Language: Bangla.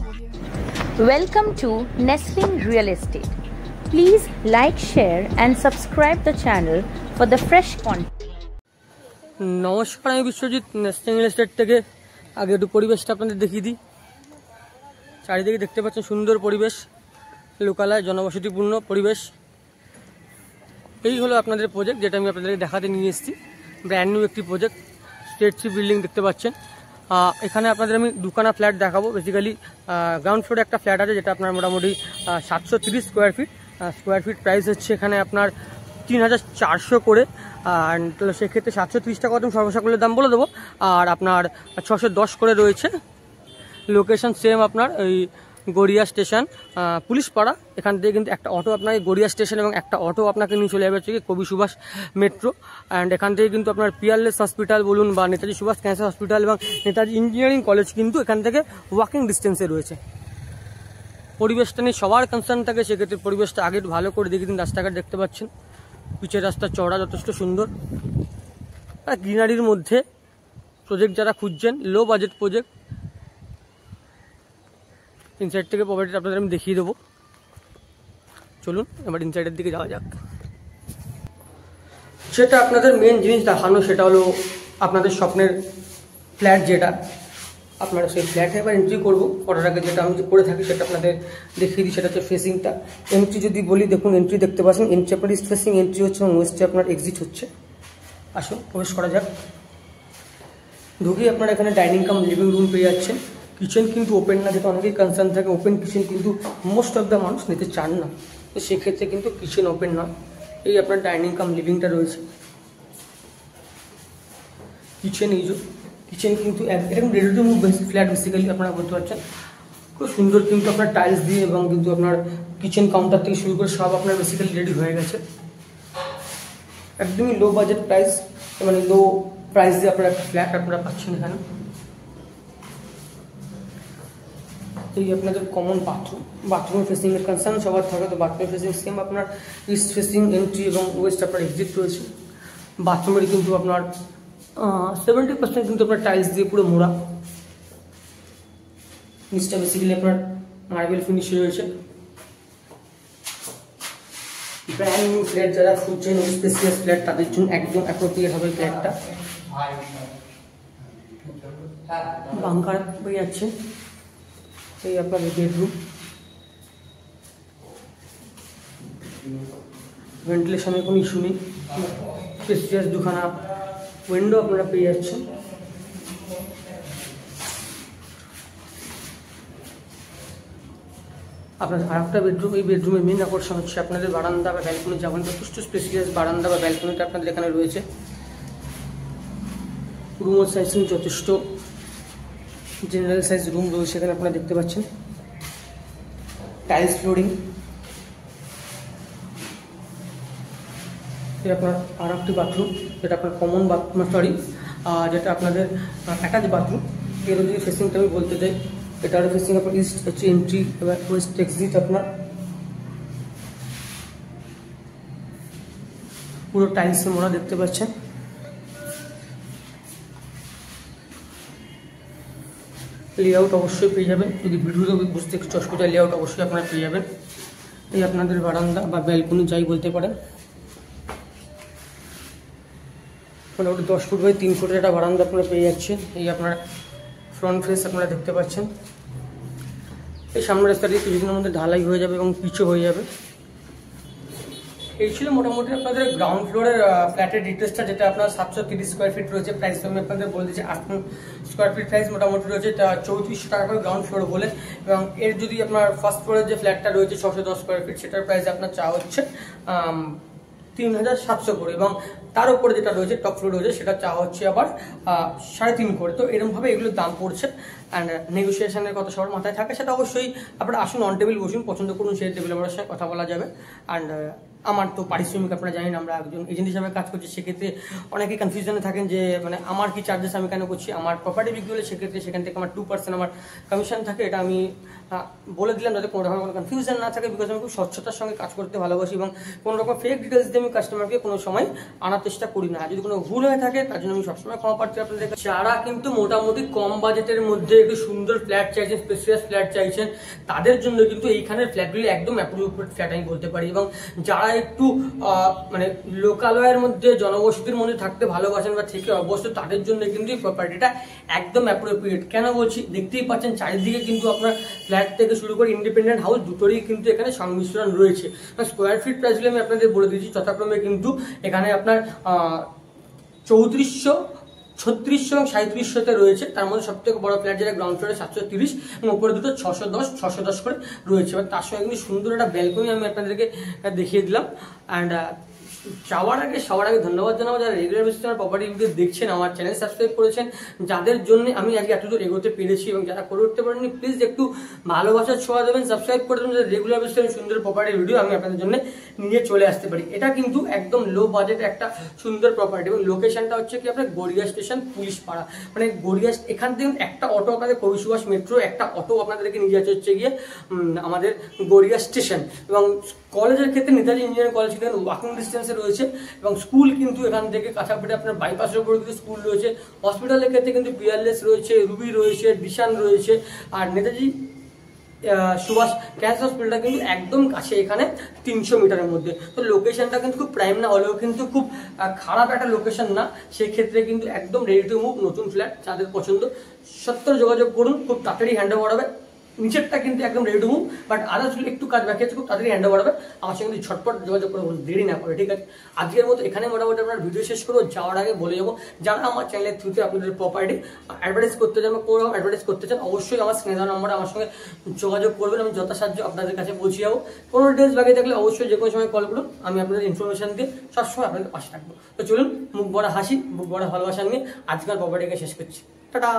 Welcome to Nestling Real Estate. Please like, share and subscribe the channel for the fresh content. নমস্কার, আমি বিশ্বজিৎ নেস্টিং রিয়েল এস্টেট থেকে। আগে একটু পরিবেশটা আপনাদের দেখিয়ে দিই। চারিদিকে দেখতে পাচ্ছেন সুন্দর পরিবেশ, লোকালয় জনবসতিপূর্ণ পরিবেশ। এই হলো আপনাদের প্রজেক্ট, যেটা আমি আপনাদেরকে দেখাতে নিয়ে এসেছি। ব্র্যান্ড নিউ একটি প্রজেক্ট, স্টেট সি বিল্ডিং দেখতে পাচ্ছেন। এখানে আপনাদের আমি দুখানা ফ্ল্যাট দেখাবো। বেসিক্যালি গ্রাউন্ড ফ্লোরে একটা ফ্ল্যাট আছে, যেটা আপনার মোটামুটি 730 square feet. Square feet price হচ্ছে এখানে আপনার 3400 করে। আর সেক্ষেত্রে 730 টাকা একদম সর্বসাকুল্যের দাম বলে দেবো। আর আপনার 610 করে রয়েছে। লোকেশন সেম আপনার ওই গড়িয়া স্টেশন, পুলিশ পাড়া। এখান থেকে কিন্তু একটা অটো আপনাকে গড়িয়া স্টেশন এবং একটা অটো আপনাকে নিয়ে চলে যাবে হচ্ছে কবি সুভাষ মেট্রো। অ্যান্ড এখান থেকে কিন্তু আপনার পিয়ারলেস হসপিটাল বলুন বা নেতাজি সুভাষ ক্যান্সার হসপিটাল এবং নেতাজি ইঞ্জিনিয়ারিং কলেজ কিন্তু এখান থেকে ওয়াকিং ডিস্টেন্সে রয়েছে। পরিবেশটা নিয়ে সবার কনসার্ন থাকে, সেক্ষেত্রে পরিবেশটা আগে একটু ভালো করে দেখে দিন। রাস্তাঘাট দেখতে পাচ্ছেন, পিচের রাস্তা চওড়া, যথেষ্ট সুন্দর। আর গ্রিনারির মধ্যে প্রজেক্ট যারা খুঁজছেন, লো বাজেট প্রজেক্ট, ইনসাইড থেকে প্রপার্টিটা আপনাদের আমি দেখিয়ে দেবো। চলুন এবার ইনসাইডের দিকে যাওয়া যাক। সেটা আপনাদের মেন জিনিস দেখানো, সেটা হলো আপনাদের স্বপ্নের ফ্ল্যাট। যেটা আপনারা সেই ফ্ল্যাটে এবার এন্ট্রি করবো। করার আগে যেটা আমি করে থাকি সেটা আপনাদের দেখিয়ে দিই। সেটা হচ্ছে ফেসিংটা। এন্ট্রি যদি বলি, দেখুন এন্ট্রি দেখতে পাচ্ছেন। এন্ট্রি আপনার ইস্ট ফেসিং এন্ট্রি হচ্ছে এবং ওয়েস্টে আপনার এক্সিট হচ্ছে। আসুন প্রবেশ করা যাক। ঢুকেই আপনারা এখানে ডাইনিং কাম লিভিং রুম পেয়ে যাচ্ছেন। কিচেন কিন্তু ওপেন না, যেটা অনেকেই কনসার্ন থাকে। ওপেন কিচেন কিন্তু মোস্ট অফ দ্য মানুষ নিতে চান না, তো সেক্ষেত্রে কিন্তু কিচেন ওপেন নয়। এই আপনার ডাইনিং কাম লিভিংটা রয়েছে। কিচেন এই যে কিচেন কিন্তু এরকম ready to move flat basically আপনারা বলতে পারছেন। খুব সুন্দর কিন্তু আপনার টাইলস দিয়ে এবং কিন্তু আপনার কিচেন কাউন্টার থেকে শুরু করে সব আপনার বেসিক্যালি রেডি হয়ে গেছে। একদমই লো বাজেট প্রাইস, মানে লো প্রাইস দিয়ে আপনারা একটা ফ্ল্যাট আপনারা পাচ্ছেন এখানে। এই আপনাদের কমন বাথরুম ফেসিং এর কনসার্ন সবার থাকে, তো বাথরুম ফেসিং সেম আপনার ইস্ট ফেসিং এন্ট্রি এবং ওয়েস্ট আপনার এক্সিট রয়েছে। বাথরুমের কিন্তু আপনার 70% কিন্তু আপনার টাইলস দিয়ে পুরো মোড়া। নিচটা বেসিক্যালি আপনার মার্বেল ফিনিশ রয়েছে। ব্র্যান্ড নিউ ফ্ল্যাট যারা খুঁজছেন, স্পেসিয়াস ফ্ল্যাট, তাদের জন্য একদম অ্যাপ্রোপ্রিয়েট হবে ফ্ল্যাটটা। বাংকার পেয়ে যাচ্ছে। এই আপনার বেডরুম, ভেন্টিলেশনের কোনো ইস্যু নেই। স্পেসিয়াস দুখানা উইন্ডো আপনারা পেয়ে যাচ্ছেন। আপনার আর একটা বেডরুম। এই বেডরুমের মেন আকর্ষণ হচ্ছে আপনাদের বারান্দা বা ব্যালকনি। যেমন যথেষ্ট স্পেসিয়াস বারান্দা বা ব্যালকনিটা আপনাদের এখানে রয়েছে। রুমের সাইজিং যথেষ্ট জেনারেল সাইজ রুম রয়েছে এখানে আপনারা দেখতে পাচ্ছেন। Tiles flooring. এটা আপনার আর একটি বাথরুম, যেটা আপনার কমন বাথরুম, যেটা আপনাদের অ্যাটাচ বাথরুম। এর যদি ফেসিংটা আমি বলতে চাই, এটার ফেসিং আপনার ইস্ট হচ্ছে এন্ট্রি, এবার ওয়েস্ট এক্সিট। আপনার পুরো টাইলসের মোড়া দেখতে পাচ্ছেন। লেআউট অবশ্যই পেয়ে যাবেন, যদি ভিডিওতে বুঝতে একটু অসুবিধা, লেআউট অবশ্যই আপনারা পেয়ে যাবেন। এই আপনাদের বারান্দা বা ব্যালকনি যাই বলতে পারেন। মোটামুটি 10 ফুট বাই 3 ফুটের একটা বারান্দা আপনারা পেয়ে যাচ্ছেন। এই আপনার ফ্রন্ট ফেস আপনারা দেখতে পাচ্ছেন। এই সামনের রাস্তাটি কিছুদিনের মধ্যে ঢালাই হয়ে যাবে এবং পিচও হয়ে যাবে। এই ছিল মোটামুটি আপনাদের গ্রাউন্ড ফ্লোরের ফ্ল্যাটের ডিটেলসটা, যেটা আপনার 730 স্কোয়ার ফিট রয়েছে। প্রাইস আমি আপনাদের বলে দিচ্ছি, 8 স্কোয়ার ফিট প্রাইস মোটামুটি রয়েছে 3400 টাকা করে গ্রাউন্ড ফ্লোর বলে। এবং এর যদি আপনার ফার্স্ট ফ্লোরের যে ফ্ল্যাটটা রয়েছে 610 স্কোয়ার ফিট, সেটার প্রাইস আপনার চাওয়া হচ্ছে 3700 করে। এবং তার উপরে যেটা রয়েছে টপ ফ্লোর রয়েছে, সেটা চাওয়া হচ্ছে আবার 3.5 করে। তো এরকমভাবে এগুলোর দাম পড়ছে। অ্যান্ড নেগোসিয়েশনের কথা সবার মাথায় থাকে, সেটা অবশ্যই আপনারা আসুন, অন টেবিল বসুন, পছন্দ করুন, সেই টেবিল আমার সঙ্গে কথা বলা যাবে। অ্যান্ড আমার তো পারিশ্রমিক আপনারা জানেন, আমরা একজন এজেন্ট হিসাবে কাজ করছি। সেক্ষেত্রে অনেকে কনফিউশনে থাকেন যে মানে আমার কি চার্জেস আমি কেন করছি। আমার প্রপার্টি বিক্রি হলে সেক্ষেত্রে সেখান থেকে আমার 2% আমার কমিশন থাকে। এটা আমি বলে দিলাম যাতে কোনো রকম কোনো কনফিউশন না থাকে, বিকজ আমি খুব স্বচ্ছতার সঙ্গে কাজ করতে ভালোবাসি এবং কোনো রকম ফেক ডিটেলস দিয়ে আমি কাস্টমারকে কোনো সময় আনার চেষ্টা করি না। যদি কোনো ভুল হয়ে থাকে তার জন্য আমি সবসময় ক্ষমা প্রার্থী আপনাদের। যারা কিন্তু মোটামুটি কম বাজেটের মধ্যে একটু সুন্দর ফ্ল্যাট চাইছেন, স্পেসিয়াস ফ্ল্যাট চাইছেন, তাদের জন্য কিন্তু এইখানের ফ্ল্যাটগুলি একদম অ্যাপ্রোপ্রিয়েট ফ্ল্যাট আমি বলতে পারি। এবং যারা একটু মানে লোকালয়ের মধ্যে জনবসতির মধ্যে থাকতে ভালোবাসেন বা থেকে অবশ্য, তাদের জন্য কিন্তু এই প্রপার্টিটা একদম অ্যাপ্রোপ্রিয়েট। কেন বলছি, দেখতেই পাচ্ছেন চারিদিকে কিন্তু আপনার ফ্ল্যাট থেকে শুরু করে ইন্ডিপেন্ডেন্ট হাউস দুটোরই কিন্তু এখানে সংমিশ্রণ রয়েছে। স্কোয়ার ফিট প্রাইসগুলো আমি আপনাদের বলে দিচ্ছি যথাক্রমে কিন্তু এখানে আপনার 3400, 3600 এবং 3700তে রয়েছে। তার মধ্যে সব থেকে বড় ফ্ল্যাট যেটা গ্রাউন্ড ফ্লোরে 730 এবং উপরে দুটো 610 করে রয়েছে। এবার তার সঙ্গে কিন্তু সুন্দর একটা ব্যালকনি আমি আপনাদেরকে দেখিয়ে দিলাম। অ্যান্ড সবার আগে ধন্যবাদ জানাবো যারা রেগুলার বেসিসে আমার প্রপার্টি ভিডিও দেখছেন, আমার চ্যানেল সাবস্ক্রাইব করেছেন, যাদের জন্য আমি আজকে এতদূর এগোতে পেরেছি। এবং যারা করে উঠতে পারেননি প্লিজ একটু ভালোবাসার ছোঁয়া দেবেন, সাবস্ক্রাইব করে দেবেন, যাতে রেগুলার বেসিসে সুন্দর প্রপার্টি ভিডিও আমি আপনাদের জন্য নিয়ে চলে আসতে পারি। এটা কিন্তু একদম লো বাজেট একটা সুন্দর প্রপার্টি এবং লোকেশনটা হচ্ছে কি আপনার গড়িয়া স্টেশন, পুলিশ পাড়া। মানে গড়িয়া এখান থেকে একটা অটো আপনাদের কবি সুভাষ মেট্রো একটা অটো আপনাদেরকে নিয়ে যাচ্ছে হচ্ছে গিয়ে আমাদের গড়িয়া স্টেশন। এবং কলেজের ক্ষেত্রে নেতাজি ইঞ্জিনিয়ারিং কলেজ থেকে ওয়াকিং ডিস্টেন্সে রয়েছে এবং স্কুল কিন্তু এখান থেকে কাছাকাছি আপনার বাইপাসের উপরে কিন্তু স্কুল রয়েছে। হসপিটালের ক্ষেত্রে কিন্তু পিয়ারলেস রয়েছে, রুবি রয়েছে, দিশান রয়েছে। আর নেতাজি সুভাষ ক্যান্সার হসপিটালটা কিন্তু একদম কাছে, এখানে 300 মিটারের মধ্যে। তো লোকেশনটা কিন্তু খুব প্রাইম না হলেও কিন্তু খুব খারাপ একটা লোকেশন না। সেক্ষেত্রে কিন্তু একদম রেডি টু মুভ নতুন ফ্ল্যাট, যাদের পছন্দ সত্তর যোগাযোগ করুন, খুব তাড়াতাড়ি হ্যান্ড ওভার হবে। নিচেরটা কিন্তু একদম ready to move, but others একটু কাজ বাকি আছে, খুব তাড়াতাড়ি হ্যান্ড ওভার হবে। আমার সঙ্গে কিন্তু ঝটপট যোগাযোগ করে দেরি না করে, ঠিক আছে? আজকের মতো এখানে মোটামুটি আপনার ভিডিও শেষ করবো। যাওয়ার আগে বলে যাবো, যারা আমার চ্যানেলের থ্রুতে আপনাদের প্রপার্টি অ্যাডভার্টাইজ করতে চান বা কোনো অ্যাডভার্টাইজ করতে চান, অবশ্যই আমার স্ক্রিনে দেওয়া নম্বরে আমার সঙ্গে যোগাযোগ করবেন। আমি যথাসাধ্য আপনাদের কাছে পৌঁছে যাবো। কোনো ডিটেলস বাকি থাকলে অবশ্যই যে কোনো সময় কল করুন, আমি আপনাদের ইনফরমেশন দিয়ে সবসময় আপনাদের পাশে থাকবো। তো চলুন, মুখ বড় হাসি, মুখ বড় ভালোবাসা নিয়ে আজকের প্রপার্টিকে শেষ করছি। টাটা।